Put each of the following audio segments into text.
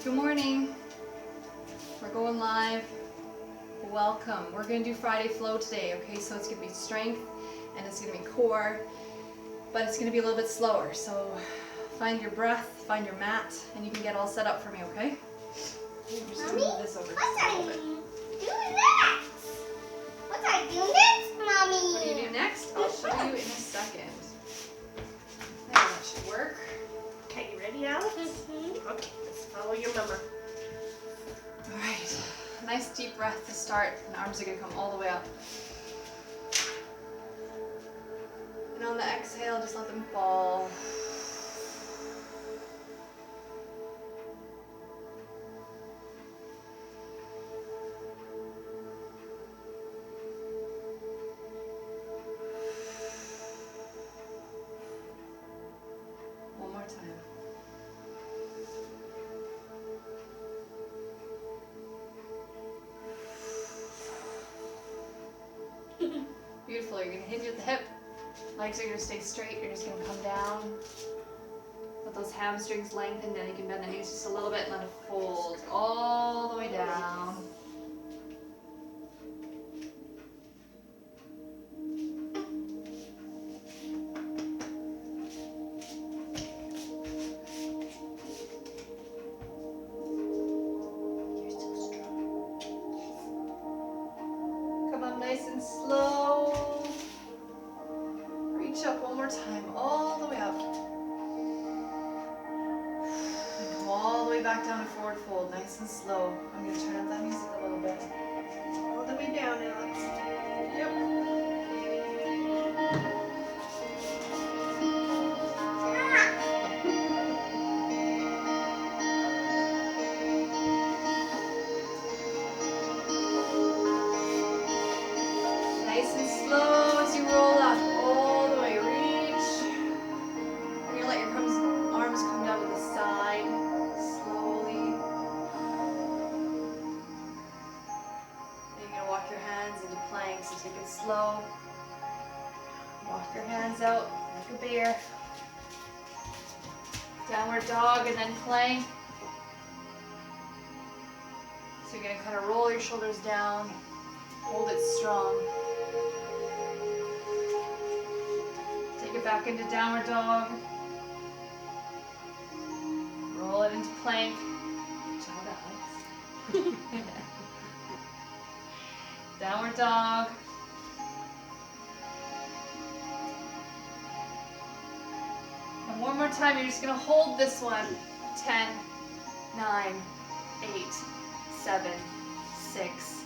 Good morning. We're going live. Welcome. We're going to do Friday flow today, okay? So it's going to be strength and it's going to be core, but it's going to be a little bit slower. So find your breath, find your mat, and you can get all set up for me, okay? I'm just going to move this over just a little bit. Do next? What I do next, Mommy? What do you do next? I'll show you in a second. There, that should work. Okay, you ready, Alex? Okay, let's follow your mama. All right. Nice deep breath to start, and arms are going to come all the way up. And on the exhale, just let them fall. One more time. Beautiful. You're going to hinge at the hip. Legs are going to stay straight. You're just going to come down. Let those hamstrings lengthen. Then you can bend the knees just a little bit and let it fold all the way down. You're so strong. Come up nice and slow. Reach up one more time, all the way up. And come all the way back down to forward fold, nice and slow. I'm going to turn up that music a little bit. All the way down, Alex. Yep. Nice and slow as you roll up, all the way. Reach. You're going to let your arms come down to the side, slowly. Then you're going to walk your hands into plank, so take it slow. Walk your hands out like a bear. Downward dog and then plank. So you're going to kind of roll your shoulders down, hold it strong. Take it back into downward dog. Roll it into plank. Good job, Alex. Downward dog. And one more time, you're just going to hold this one. 10, 9, 8, 7, 6,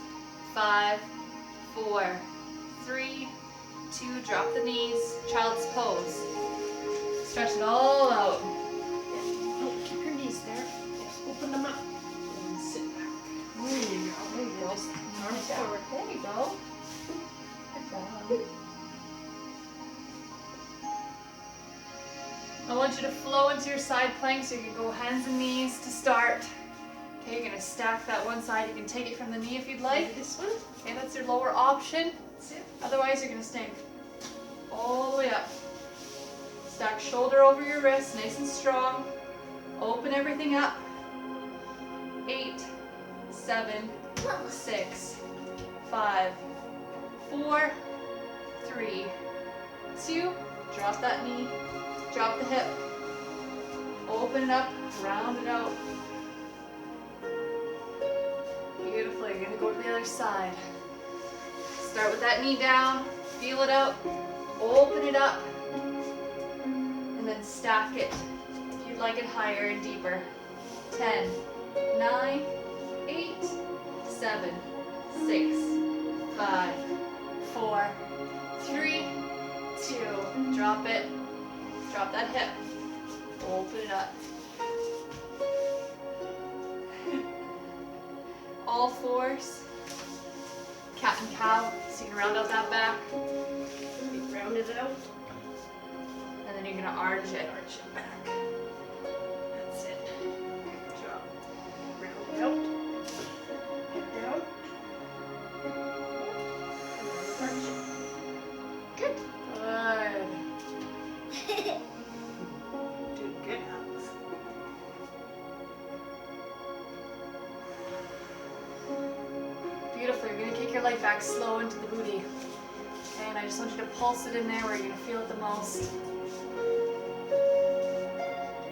5, 4, 3, 2, drop the knees, child's pose. Stretch it all out. Oh, keep your knees there. Just open them up. And sit back. There you go. There you go. Just Arms forward. There you go. Good job. I want you to flow into your side plank, so you can go hands and knees to start. Okay, you're gonna stack that one side. You can take it from the knee if you'd like. This one. Okay, that's your lower option. That's it. Otherwise, you're gonna stay all the way up. Stack shoulder over your wrist, nice and strong. Open everything up. 8, 7, 6, 5, 4, 3, 2. Drop that knee. Drop the hip. Open it up. Round it out. Beautiful. You're gonna go to the other side. Start with that knee down. Feel it out. Open it up. And then stack it if you'd like it higher and deeper. 10, 9, 8, 7, 6, 5, 4, 3, 2. Drop it. Drop that hip. Open it up. All fours. Cat and cow, so you can round out that back. Be rounded out. And then you're gonna arch it. Arch it back. That's it. Good job. Round it out. Head down. Arch it. Good. Good. Do good, Alex. leg back slow into the booty. Okay, and I just want you to pulse it in there where you're gonna feel it the most.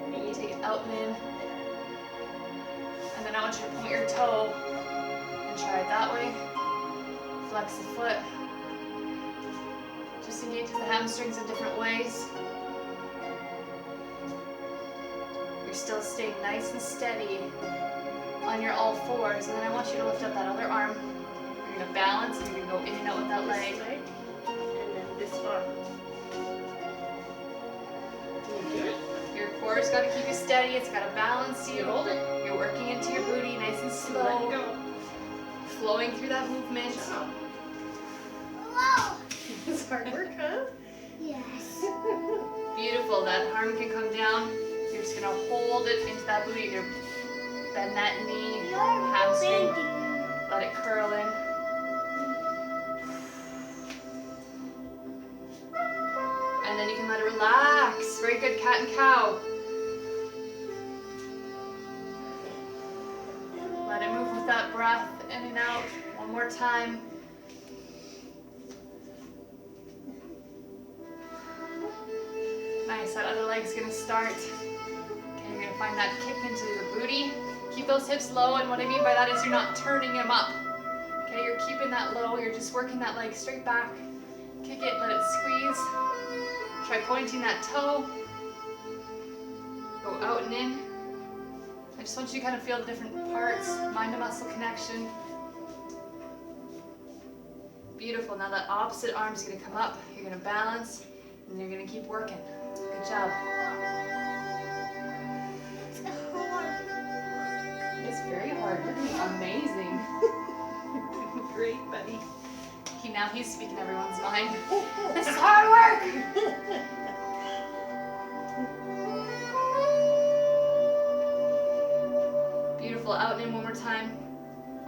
Maybe take it out and in. And then I want you to point your toe and try it that way. Flex the foot. Just engages the hamstrings in different ways. You're still staying nice and steady on your all fours, and then I want you to lift up that other arm. You're gonna balance and you're gonna go in and out with that leg. This leg, and then this arm. Good. Your core's gotta keep you steady, it's gotta balance You you. hold it. You're working into your booty nice and Let slow, go. flowing through that movement. Whoa. It's hard work, huh? Yes. Beautiful, that arm can come down. You're just gonna hold it into that booty. You're gonna bend that knee, hamstring, let it curl in. And then you can let it relax. Very good, cat and cow. Let it move with that breath in and out. One more time. Nice, that other leg's gonna start. Okay, you're gonna find that kick into the booty. Keep those hips low, and what I mean by that is you're not turning them up. Okay, you're keeping that low, you're just working that leg straight back. Kick it, let it squeeze. Try pointing that toe. Go out and in. I just want you to kind of feel the different parts, mind to muscle connection. Beautiful, now that opposite arm's gonna come up. You're gonna balance, and you're gonna keep working. Good job. It's hard. It's very hard. You're doing amazing. Great, buddy. Now he's speaking everyone's mind. This is hard work! Beautiful. Out and in one more time.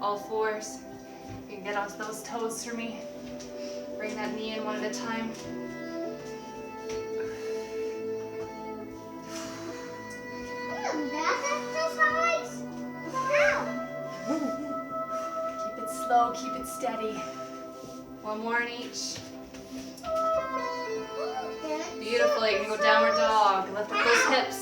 All fours. You can get onto those toes for me. Bring that knee in one at a time. Exercise. How? Keep it slow, keep it steady. One more in each. Beautiful. You're gonna go downward dog. Lift up those hips.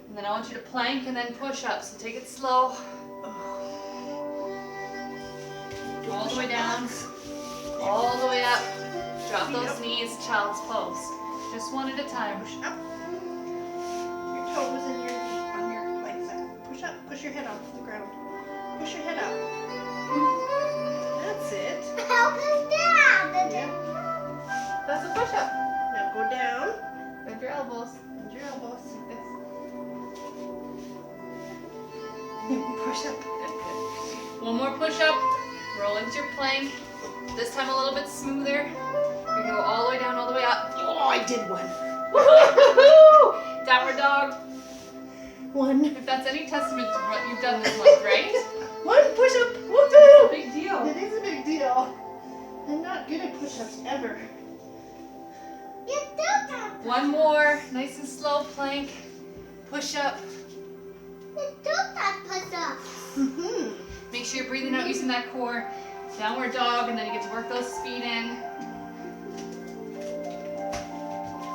And then I want you to plank and then push up. So take it slow. All the way down. All the way up. Drop those knees, child's pose. Just one at a time. Push up. Your toes and your knee on your legs. Push up. Push your head off the ground. Push your head up. That's it. Help us down. Yeah. That's a push up. Now go down. Bend your elbows. Bend your elbows. Like this. Push up. One more push up. Roll into your plank. This time a little bit smoother. You go all the way down, all the way up. Oh, I did one. Woohoo! Downward dog. One. If that's any testament to what you've done this month, right? One push up. It's a Woohoo! big deal. It is a big deal. I'm not good at push-ups ever. You do that. One more. Nice and slow plank. Push up. You do that push-up. Mm-hmm. Make sure you're breathing out using that core. Downward dog, and then you get to work those feet in.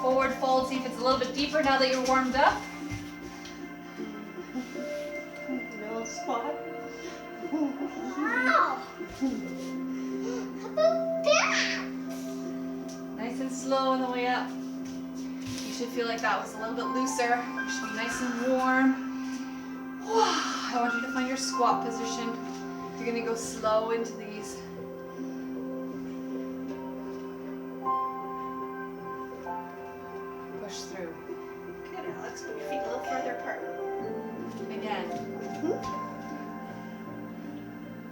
Forward fold, see if it's a little bit deeper now that you're warmed up. Little spot. Wow. How about that? Nice and slow on the way up. You should feel like that was a little bit looser. You should be nice and warm. I want you to find your squat position. You're gonna go slow into these. Push through. Good, Alex. Put your feet a little further apart. Again. Mm-hmm.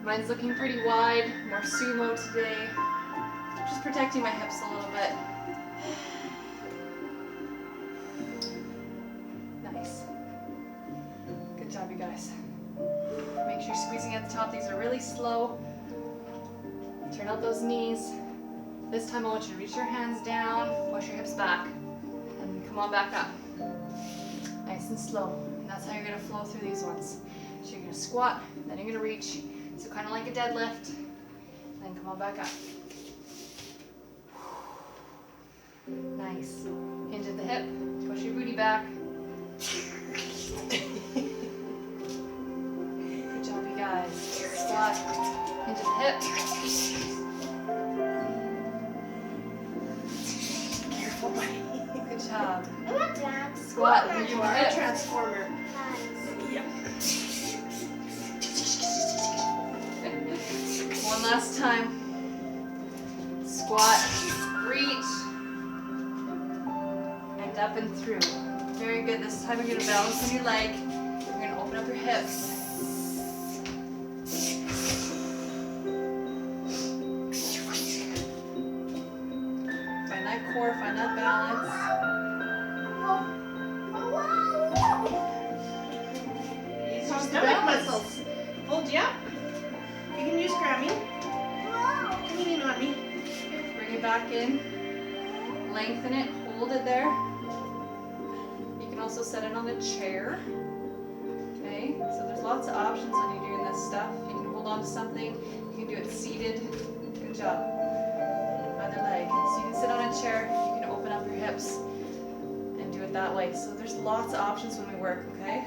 Mine's looking pretty wide, more sumo today. Just protecting my hips a little bit. Nice. Good job, you guys. Make sure you're squeezing at the top. These are really slow. Turn out those knees. This time I want you to reach your hands down, push your hips back, and come on back up. and slow. And that's how you're gonna flow through these ones. So you're gonna squat, then you're gonna reach. So kind of like a deadlift, then come on back up. Nice. Hinge at the hip, push your booty back. Good job, you guys. Squat, hinge at the hip. Careful, buddy. Good job. I'm not done. Squat, hinge You at are the a hip. transformer. Nice. Yep. One last time. Squat, reach, and up and through. Very good. This time you're gonna balance on your leg. You're gonna open up your hips. Find that core, find that balance. Use your How's the stomach balance? muscles. Hold you up. You can use Grammy. Leaning on me. Bring it back in. Lengthen it, hold it there. You can also set it on a chair. Okay, so there's lots of options when you're doing this stuff. You can hold on to something, you can do it seated. Good job. Other leg. So you can sit on a chair, you can open up your hips and do it that way. So there's lots of options when we work, okay?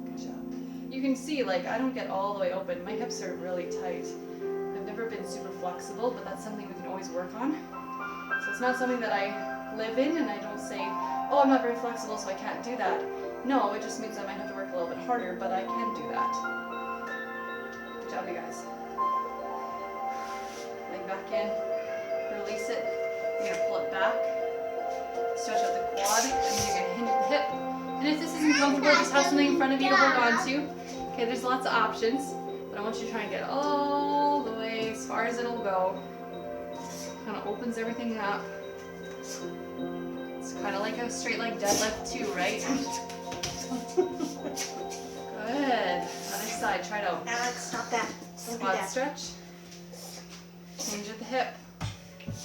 Good job. You can see, like, I don't get all the way open. My hips are really tight. I've never been super flexible, but that's something we can always work on. So it's not something that I live in, and I don't say, oh, I'm not very flexible, so I can't do that. No, it just means I might have to work a little bit harder, but I can do that. Good job, you guys. Leg back in, release it. You're gonna pull it back, stretch out the quad, and then you're gonna hinge at the hip. And if this isn't comfortable, just have something in front of you to hold on to. Okay, there's lots of options, but I want you to try and get all the way as far as it'll go. Kind of opens everything up. It's kind of like a straight leg deadlift too, right? Good. Other side, try it out. Alex, stop that. Don't do Squat that. stretch. Hinge at the hip.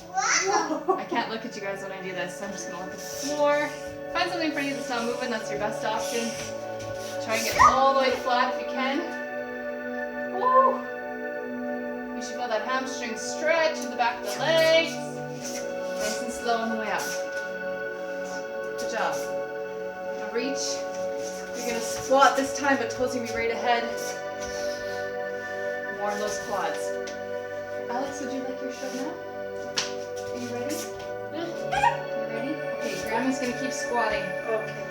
Whoa. I can't look at you guys when I do this, so I'm just gonna look at the floor. Find something for you that's not moving, that's your best option. Try and get all the way flat if you can. Woo! You should feel that hamstring stretch in the back of the legs. Nice and slow on the way up. Good job. Now reach. You're gonna squat this time, but toes are gonna be right ahead. Warm those quads. Alex, would you like your shove now? Are you ready? You ready? Okay, Grandma's gonna keep squatting. Okay.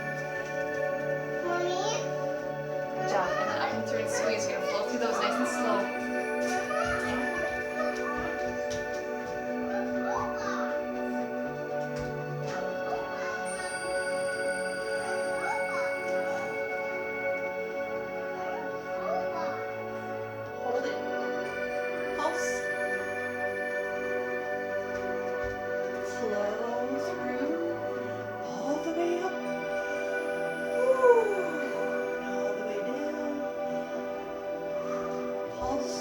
Mommy? Good job. And then up and through and squeeze. You're gonna flow through those nice and slow. Hold it. Pulse. Flow through. All the way up. Woo. All the way down. Pulse.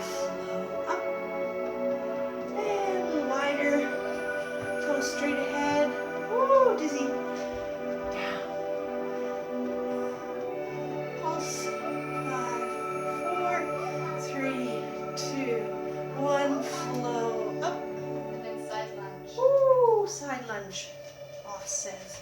Flow up. And wider. Toes straight ahead. Woo, dizzy. Down. Pulse. 5, 4, 3, 2, 1. Flow up. And then side lunge. Woo, side lunge. Off says.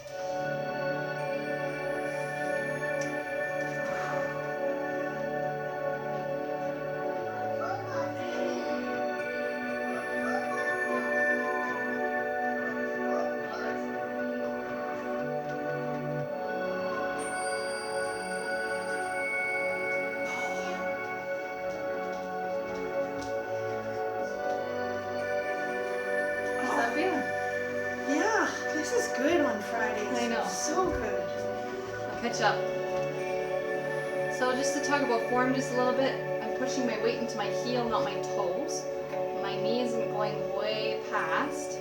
How's that feeling? Yeah, this is good on Fridays. I know. So good. I'll catch up. So just to talk about form just a little bit, I'm pushing my weight into my heel, not my toes. My knee isn't going way past.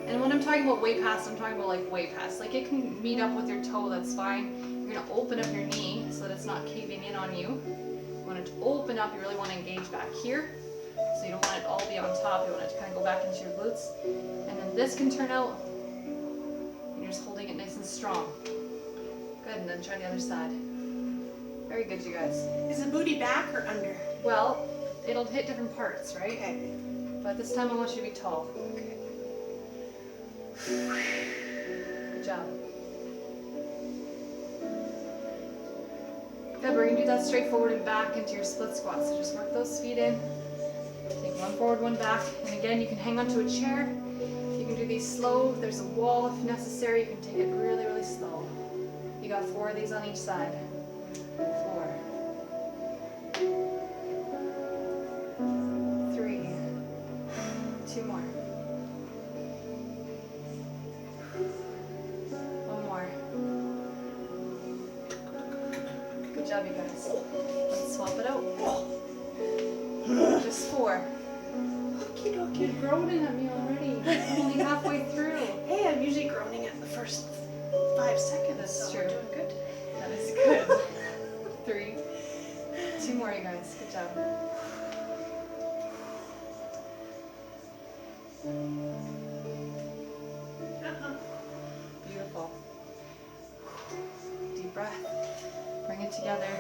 And when I'm talking about way past, I'm talking about like way past. Like it can meet up with your toe, that's fine. You're gonna open up your knee so that it's not caving in on you. You want it to open up, you really want to engage back here. So you don't want it all be on top, you want it to kind of go back into your glutes. And then this can turn out, and you're just holding it nice and strong. Good, and then try the other side. Very good, you guys. Is the booty back or under? Well, it'll hit different parts, right? Okay. But this time I want you to be tall. Okay. Good job. Good, we're gonna do that straight forward and back into your split squat. So just work those feet in. Take one forward, one back. And again, you can hang onto a chair. You can do these slow. If there's a wall, if necessary, you can take it really, really slow. You got 4 of these on each side. 4. 3. 2 more. 1 more. Good job, you guys. Let's swap it out. Just 4. Okie dokie. You're groaning at me already. I'm only halfway through. Hey, I'm usually groaning at the first 5 seconds. That's so true. We're doing good. That is good. 3. 2 more, you guys. Good job. Beautiful. Deep breath. Bring it together.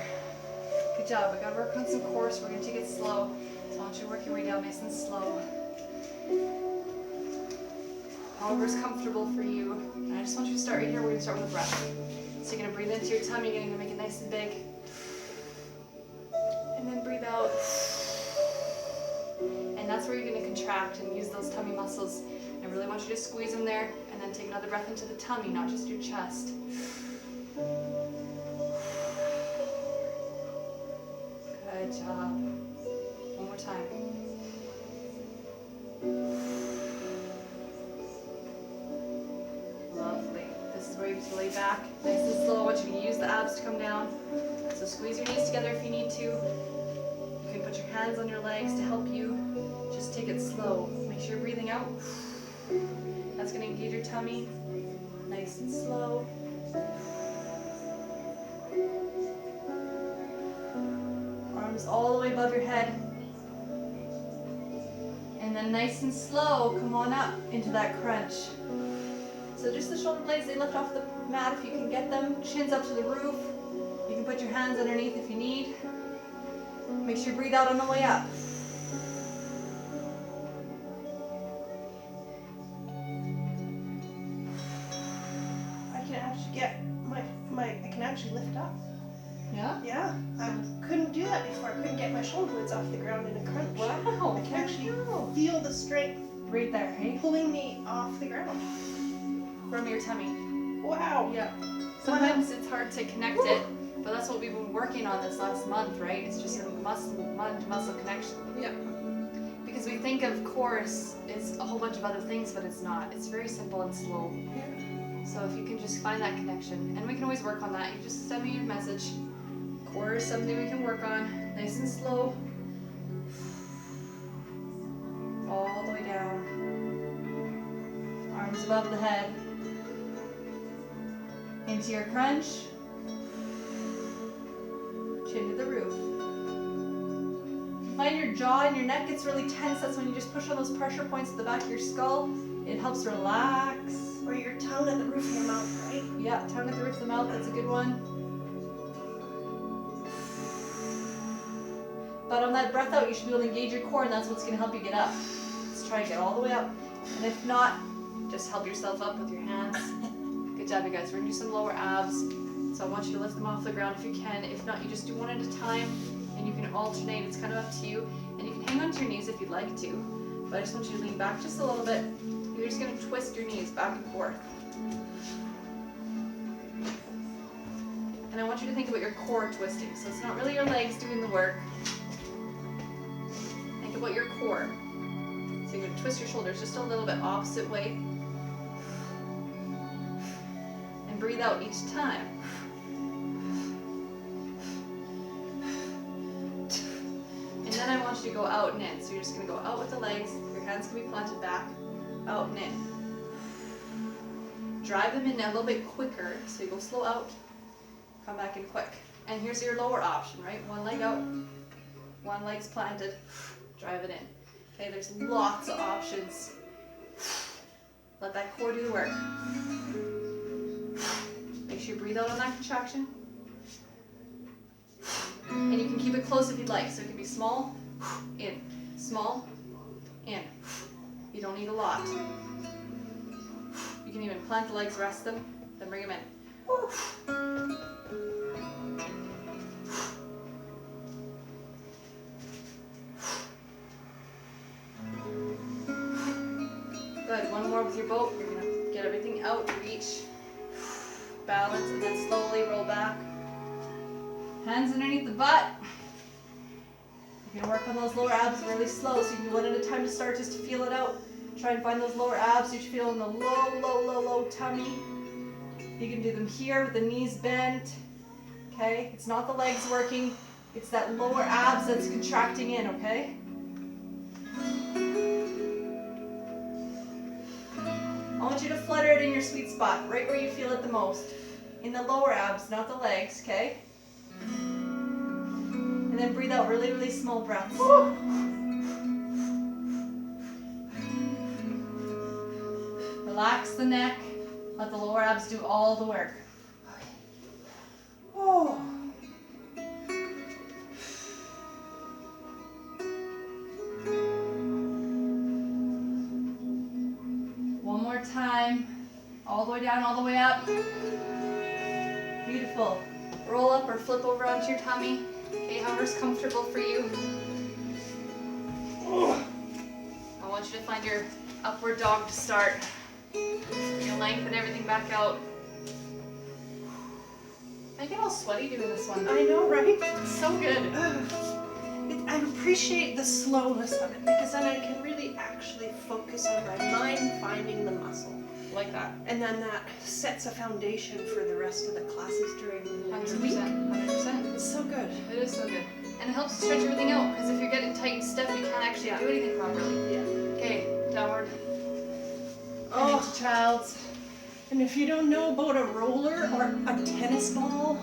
Good job. We gotta work on some core, so we're gonna take it slow. So I want you to work your way down nice and slow. However's comfortable for you. And I just want you to start right here. We're gonna start with a breath. So you're gonna breathe into your tummy, you're gonna make it nice and big. And then breathe out. And that's where you're gonna contract and use those tummy muscles. And I really want you to squeeze them there, and then take another breath into the tummy, not just your chest. Good job. One more time. Lovely. This is where you get to lay back, nice and slow. I want you to use the abs to come down. So squeeze your knees together if you need to. You can put your hands on your legs to help you. Just take it slow. Make sure you're breathing out. That's going to engage your tummy. Nice and slow. Arms all the way above your head. And then nice and slow, come on up into that crunch. So just the shoulder blades, they lift off the mat if you can get them. Chins up to the roof. You can put your hands underneath if you need. Make sure you breathe out on the way up. I can actually get I can actually lift up. Yeah? Yeah, I couldn't do that before. I couldn't get my shoulder blades off the ground in a crunch. Wow. I can actually feel the strength Right there, hey? pulling me off the ground. From your tummy. Wow. Yeah. Sometimes it's hard to connect it, but that's what we've been working on this last month, right? It's just a muscle connection. Yeah. Because we think of core as a whole bunch of other things, but it's not. It's very simple and slow. So if you can just find that connection, and we can always work on that. You just send me a message. Core is something we can work on. Nice and slow. All the way down. Arms above the head. Into your crunch. Chin to the roof. If you find your jaw and your neck gets really tense, that's when you just push on those pressure points at the back of your skull. It helps relax. Or your tongue at the roof of your mouth, right? Yeah, tongue at the roof of the mouth, that's a good one. But on that breath out, you should be able to engage your core, and that's what's going to help you get up. Let's try and get all the way up. And if not, just help yourself up with your hands. Good job, you guys. We're going to do some lower abs. So I want you to lift them off the ground if you can. If not, you just do one at a time, and you can alternate. It's kind of up to you. And you can hang onto your knees if you'd like to. But I just want you to lean back just a little bit. You're just going to twist your knees back and forth. And I want you to think about your core twisting. So it's not really your legs doing the work. Think about your core. So you're going to twist your shoulders just a little bit opposite way. And breathe out each time. And then I want you to go out and in. So you're just going to go out with the legs. Your hands can be planted back. Out and in. Drive them in a little bit quicker. So you go slow out. Come back in quick. And here's your lower option, right? One leg out. One leg's planted. drive it in. Okay, there's lots of options. Let that core do the work. Make sure you breathe out on that contraction. And you can keep it close if you'd like. So it can be small, in, small, in. You don't need a lot. You can even plant the legs, rest them, then bring them in. Good, one more with your boat. You're gonna get everything out, reach, balance, and then slowly roll back. Hands underneath the butt. You're gonna work on those lower abs really slow, so you can do one at a time to start just to feel it out. Try and find those lower abs. You should feel in the low tummy. You can do them here with the knees bent. Okay? It's not the legs working. It's that lower abs that's contracting in, okay? I want you to flutter it in your sweet spot, right where you feel it the most. In the lower abs, not the legs, okay? And then breathe out really, really small breaths. Relax the neck. Let the lower abs do all the work. Oh. One more time. All the way down, all the way up. Beautiful. Roll up or flip over onto your tummy. Okay, however's comfortable for you. I want you to find your upward dog to start. You'll lengthen everything back out. I get all sweaty doing this one. I know, right? It's so good. I appreciate the slowness of it because then I can really actually focus on my mind finding the muscle. Like that. And then that sets a foundation for the rest of the classes during the week. 100%. 100%. It's so good. It is so good. And it helps to stretch everything out because if you're getting tight and stiff, you can't actually do anything properly. Yeah. Okay, downward. Oh. And into child's. And if you don't know about a roller or a tennis ball,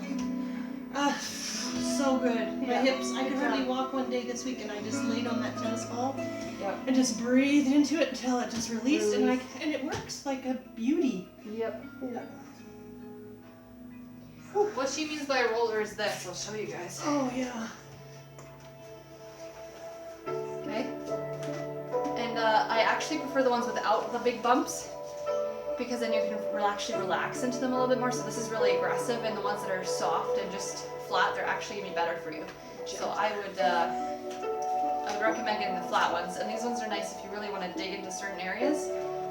so good. My Yeah. hips, I could hardly walk one day this week and I just laid on that tennis ball Yep. and just breathed into it until it just released and it works like a beauty. Yep. Yeah. What she means by a roller is this. I'll show you guys. Oh yeah. Okay. And I actually prefer the ones without the big bumps because then you can actually relax into them a little bit more. So this is really aggressive, and the ones that are soft and just flat, they're actually gonna be better for you. So I would recommend getting the flat ones, and these ones are nice if you really want to dig into certain areas.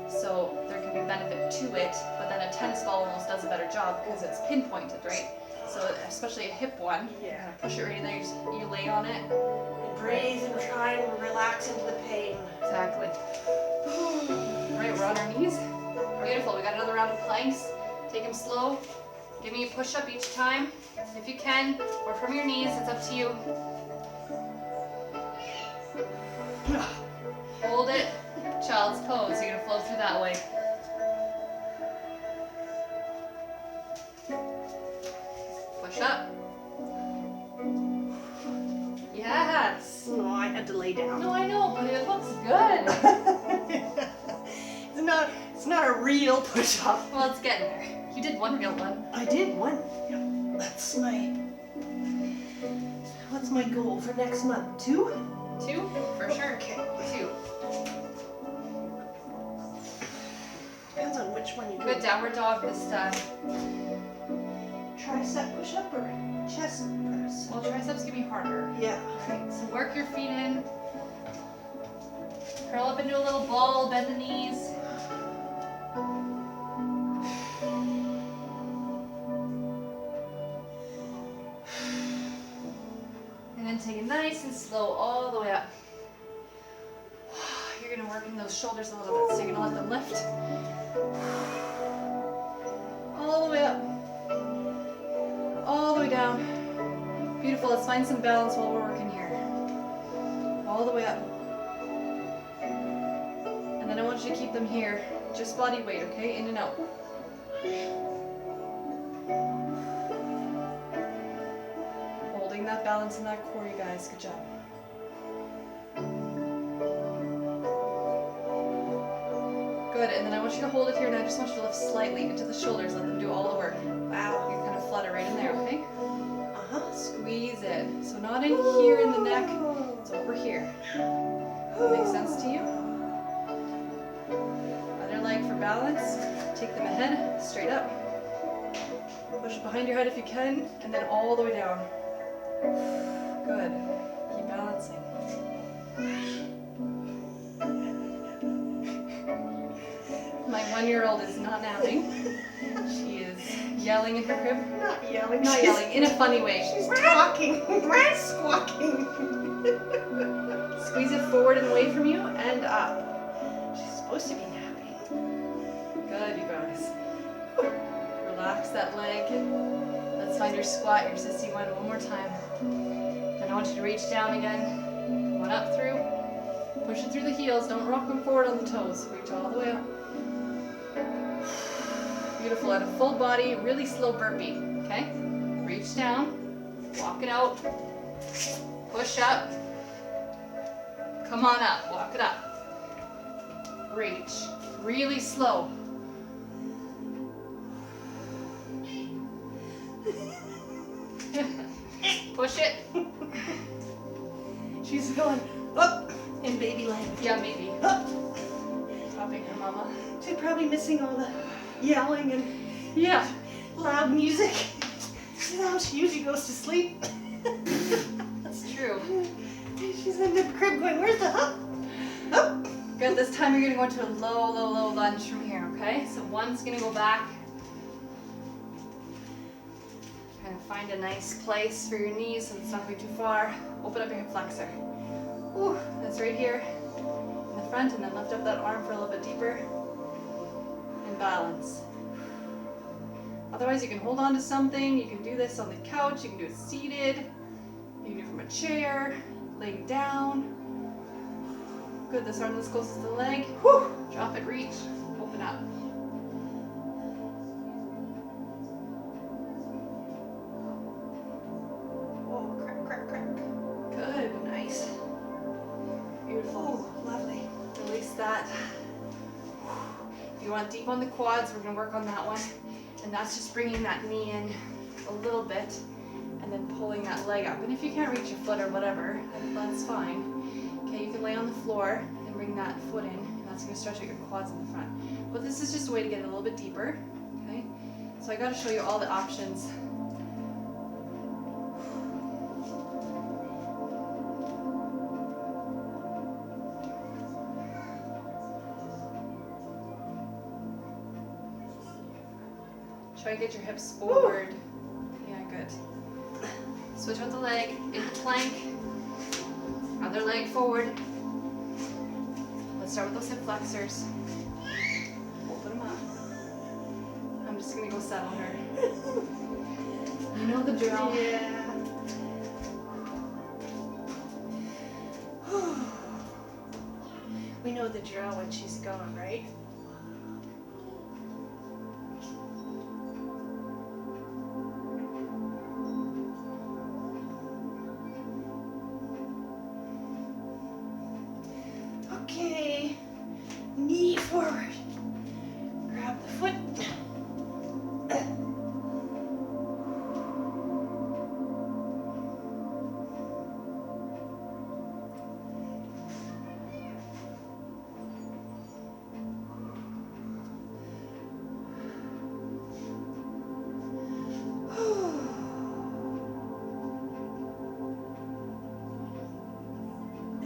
So there can be benefit to it, but then a tennis ball almost does a better job because it's pinpointed, right? So especially a hip one, Yeah. push it right in there, you lay on it. Breathe and try and relax into the pain. Exactly. Right, we're on our knees. Beautiful, we got another round of planks. Take them slow. Give me a push-up each time, if you can, or from your knees, it's up to you. Hold it, child's pose, you're gonna flow through that way. Push up. Yes. No, I had to lay down. No, I know, but it looks good. It's not a real push up. Well, it's getting there. You did one real one. I did one. Yeah, what's my goal for next month? 2? 2? For sure. Okay. 2. Depends on which one you do. Good downward dog this time. Tricep push up or chest press? Well, triceps can be harder. Yeah. Right. So work your feet in. Curl up into a little ball, bend the knees. And then take it nice and slow all the way up. You're gonna work in those shoulders a little bit, so you're gonna let them lift. All the way up. All the way down. Beautiful, let's find some balance while we're working here. All the way up. And then I want you to keep them here. Just body weight, okay? In and out. Holding that balance in that core, you guys. Good job. Good, and then I want you to hold it here, and I just want you to lift slightly into the shoulders. Let them do all the work. Wow. You kind of flutter right in there, okay? Uh-huh. Squeeze it. So not in here in the neck, it's over here. Makes sense to you? Other leg for balance. Take them ahead, straight up. Push behind your head if you can, and then all the way down. Good. Keep balancing. My 1-year-old is not napping. She is yelling in her crib. Not yelling. Not yelling, in a funny way. She's talking. Squawking. Squeeze it forward and away from you, and up. She's supposed to be napping. Good, you guys. Relax that leg. Let's find your squat, your sissy one more time. Then I want you to reach down again. One up through. Push it through the heels. Don't rock them forward on the toes. Reach all the way up. Beautiful. At a full body, really slow burpee. Okay? Reach down. Walk it out. Push up. Come on up. Walk it up. Reach. Really slow. Push it. She's going up in baby language. Yeah, maybe. Up. Topping her mama. She's probably missing all the yelling and Yeah. loud music. You know how she usually goes to sleep. That's true. She's in the crib going, where's the up? Up. Good. This time you're gonna go into a low, low, low lunge from here, okay? So one's gonna go back. Kind of find a nice place for your knees so it's not going too far. Open up your hip flexor. Ooh, that's right here in the front, and then lift up that arm for a little bit deeper. And balance. Otherwise, you can hold on to something. You can do this on the couch. You can do it seated. You can do it from a chair, laying down. Good, this arm that's closest to the leg. Whew. Drop it, reach, open up. Oh, crack, crack, crack. Good, nice. Beautiful. Oh, lovely. Release that. If you want deep on the quads, we're gonna work on that one. And that's just bringing that knee in a little bit and then pulling that leg up. And if you can't reach your foot or whatever, that's fine. Okay, you can lay on the floor and bring that foot in, and that's gonna stretch out your quads in the front. But this is just a way to get it a little bit deeper, okay? So I gotta show you all the options. Try to get your hips forward. Yeah, good. Switch out the leg, into plank. Other leg forward. Let's start with those hip flexors. Open them up. I'm just gonna go settle her. You know the drill. Yeah. We know the drill when she's gone, right? Okay, knee forward. Grab the foot.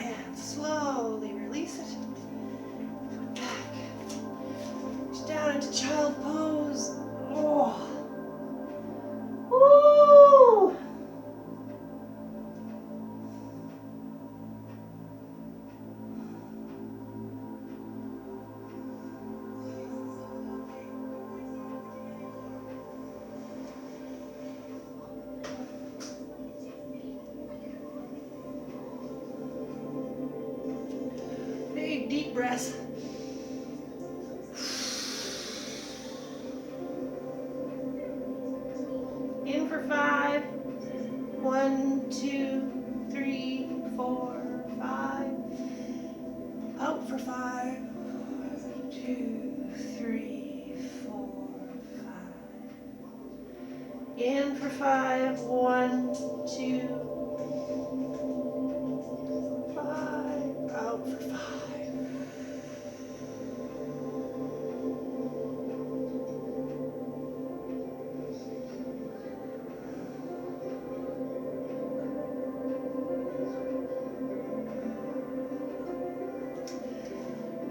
And slowly release it. Foot back. Reach down into child pose. Oh. Woo! Big deep breath. In for 5. 1, 2, 3, 4, 5. Out for 5. 2, 3, 4, 5. In for 5. 1, 2, 5. Out for 5.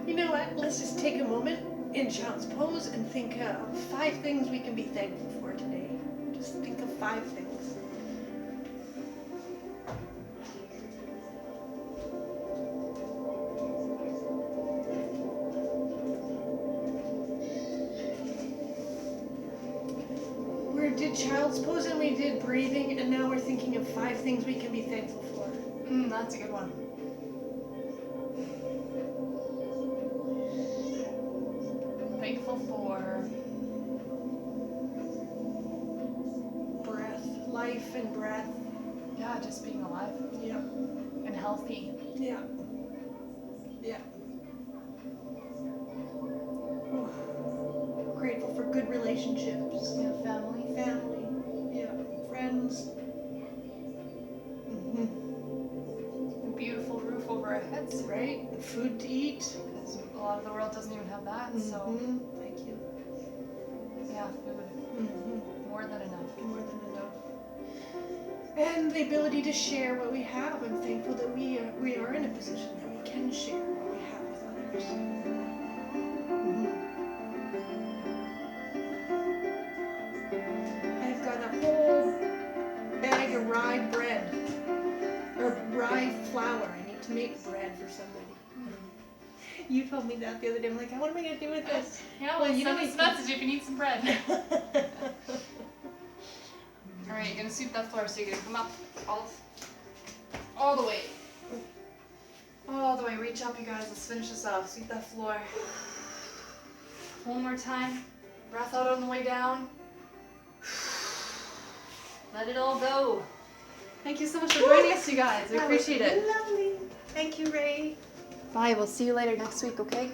You know what? Let's just take a moment in child's pose and think of 5 things we can be thankful for today. Just think of 5 things. We did child's pose and we did breathing, and now we're thinking of 5 things we can be thankful for. That's a good one. Thankful for Breath, life and breath. just being alive Yeah, and healthy. yeah, yeah. Oh. Grateful for good relationships. Family. Family, yeah, friends. A beautiful roof over our heads, Right? Food to eat. because a lot of the world doesn't even have that. So Thank you. yeah, food, more than enough. More than enough. And the ability to share what we have. I'm thankful that we are in a position that we can share what we have with others. I've got a whole bag of rye bread, or rye flour. I need to make bread for somebody. You told me that the other day. I'm like, what am I going to do with this? Yeah, Well, you send know us a message if you need some bread. All right, you're gonna sweep that floor, so you're gonna come up all the way. All the way, reach up, you guys. Let's finish this off. Sweep that floor. One more time. Breath out on the way down. Let it all go. Thank you so much for joining us, you guys. I appreciate it. Lovely. Thank you, Ray. Bye. We'll see you later next week, okay?